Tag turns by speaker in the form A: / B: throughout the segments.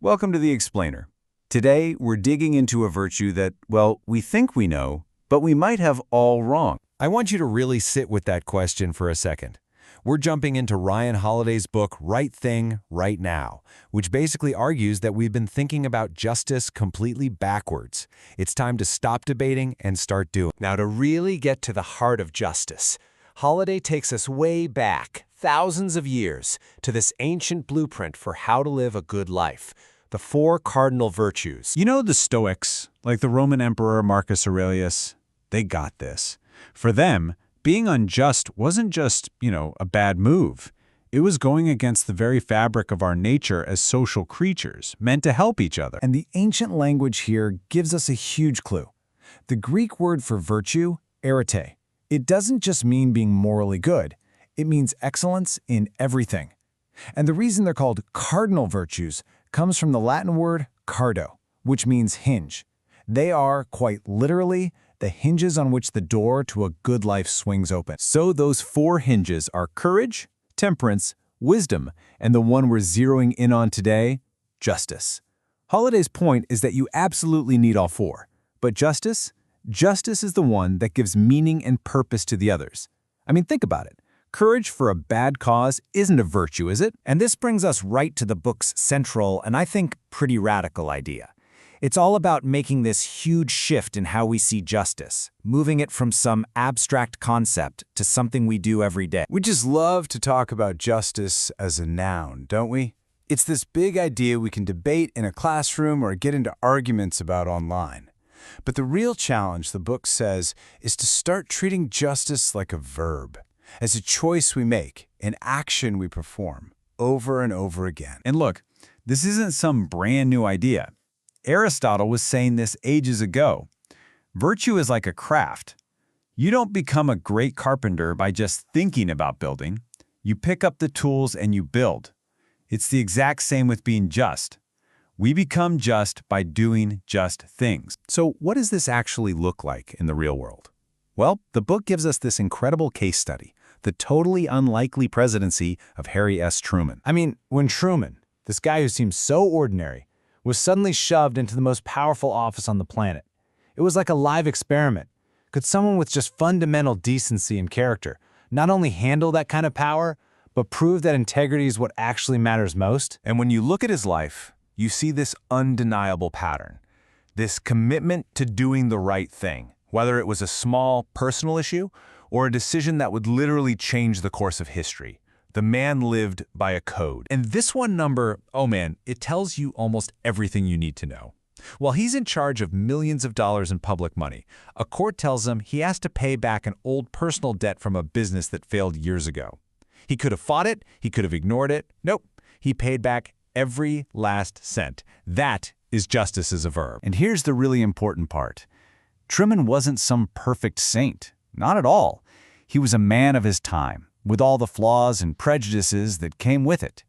A: Welcome to The Explainer. Today, we're digging into a virtue that, well, we think we know, but we might have all wrong.
B: I want you to really sit with that question for a second. We're jumping into Ryan Holiday's book, Right Thing, Right Now, which basically argues that we've been thinking about justice completely backwards. It's time to stop debating and start doing.
C: Now, to really get to the heart of justice, Holiday takes us way back, thousands of years, to this ancient blueprint for how to live a good life, the four cardinal virtues.
A: You know the Stoics, like the Roman Emperor Marcus Aurelius? They got this. For them, being unjust wasn't just, a bad move. It was going against the very fabric of our nature as social creatures, meant to help each other.
D: And the ancient language here gives us a huge clue. The Greek word for virtue, arete, it doesn't just mean being morally good. It means excellence in everything. And the reason they're called cardinal virtues comes from the Latin word cardo, which means hinge. They are, quite literally, the hinges on which the door to a good life swings open.
A: So those four hinges are courage, temperance, wisdom, and the one we're zeroing in on today, justice. Holiday's point is that you absolutely need all four. But justice is the one that gives meaning and purpose to the others. I mean, think about it. Courage for a bad cause isn't a virtue, is it?
D: And this brings us right to the book's central and I think pretty radical idea. It's all about making this huge shift in how we see justice, moving it from some abstract concept to something we do every day.
A: We just love to talk about justice as a noun, don't we? It's this big idea we can debate in a classroom or get into arguments about online. But the real challenge, the book says, is to start treating justice like a verb, as a choice we make, an action we perform, over and over again. And look, this isn't some brand new idea. Aristotle was saying this ages ago. Virtue is like a craft. You don't become a great carpenter by just thinking about building. You pick up the tools and you build. It's the exact same with being just. We become just by doing just things. So what does this actually look like in the real world? Well, the book gives us this incredible case study, the totally unlikely presidency of Harry S. Truman.
D: I mean, when Truman, this guy who seems so ordinary, was suddenly shoved into the most powerful office on the planet. It was like a live experiment. Could someone with just fundamental decency and character not only handle that kind of power, but prove that integrity is what actually matters most?
A: And when you look at his life, you see this undeniable pattern, this commitment to doing the right thing, whether it was a small personal issue or a decision that would literally change the course of history. The man lived by a code. And this one number, oh man, it tells you almost everything you need to know. While he's in charge of millions of dollars in public money, a court tells him he has to pay back an old personal debt from a business that failed years ago. He could have fought it, he could have ignored it. Nope, he paid back every last cent. That is justice as a verb. And here's the really important part. Truman wasn't some perfect saint. Not at all. He was a man of his time, with all the flaws and prejudices that came with it.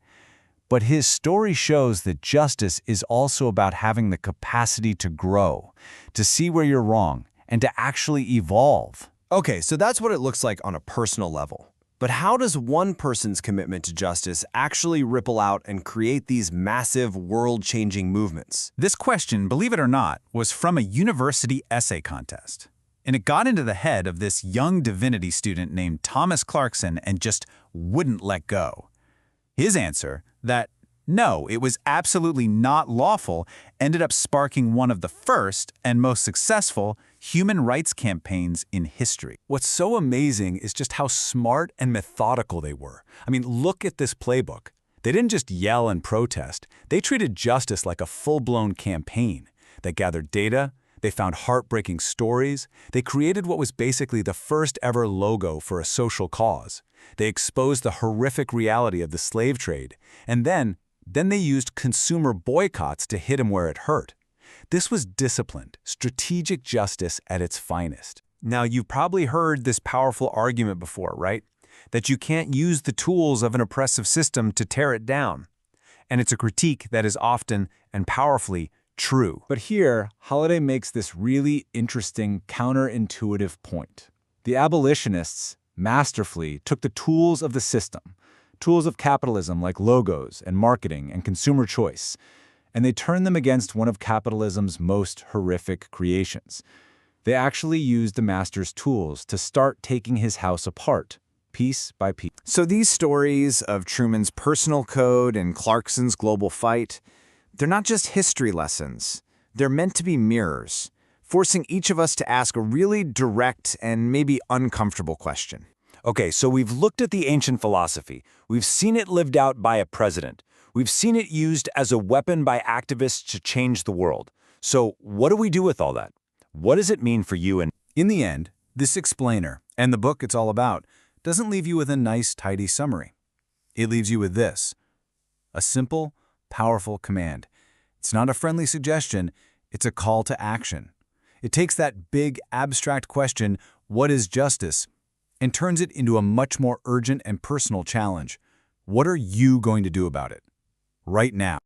A: But his story shows that justice is also about having the capacity to grow, to see where you're wrong, and to actually evolve.
C: Okay, so that's what it looks like on a personal level. But how does one person's commitment to justice actually ripple out and create these massive, world-changing movements?
A: This question, believe it or not, was from a university essay contest. And it got into the head of this young divinity student named Thomas Clarkson and just wouldn't let go. His answer, that no, it was absolutely not lawful, ended up sparking one of the first and most successful human rights campaigns in history. What's so amazing is just how smart and methodical they were. I mean, look at this playbook. They didn't just yell and protest. They treated justice like a full-blown campaign. They gathered data. They found heartbreaking stories. They created what was basically the first ever logo for a social cause. They exposed the horrific reality of the slave trade. And then they used consumer boycotts to hit him where it hurt. This was disciplined, strategic justice at its finest. Now, you've probably heard this powerful argument before, right? That you can't use the tools of an oppressive system to tear it down. And it's a critique that is often and powerfully true. But here, Holiday makes this really interesting counterintuitive point. The abolitionists masterfully took the tools of the system, tools of capitalism like logos and marketing and consumer choice,
D: and they turn them against one of capitalism's most horrific creations. They actually used the master's tools to start taking his house apart, piece by piece.
A: So these stories of Truman's personal code and Clarkson's global fight, they're not just history lessons. They're meant to be mirrors, forcing each of us to ask a really direct and maybe uncomfortable question.
B: Okay, so we've looked at the ancient philosophy. We've seen it lived out by a president. We've seen it used as a weapon by activists to change the world. So what do we do with all that? What does it mean for you and
D: In the end, this explainer, and the book it's all about, doesn't leave you with a nice, tidy summary. It leaves you with this: a simple, powerful command. It's not a friendly suggestion, it's a call to action. It takes that big, abstract question, what is justice, and turns it into a much more urgent and personal challenge. What are you going to do about it? Right now.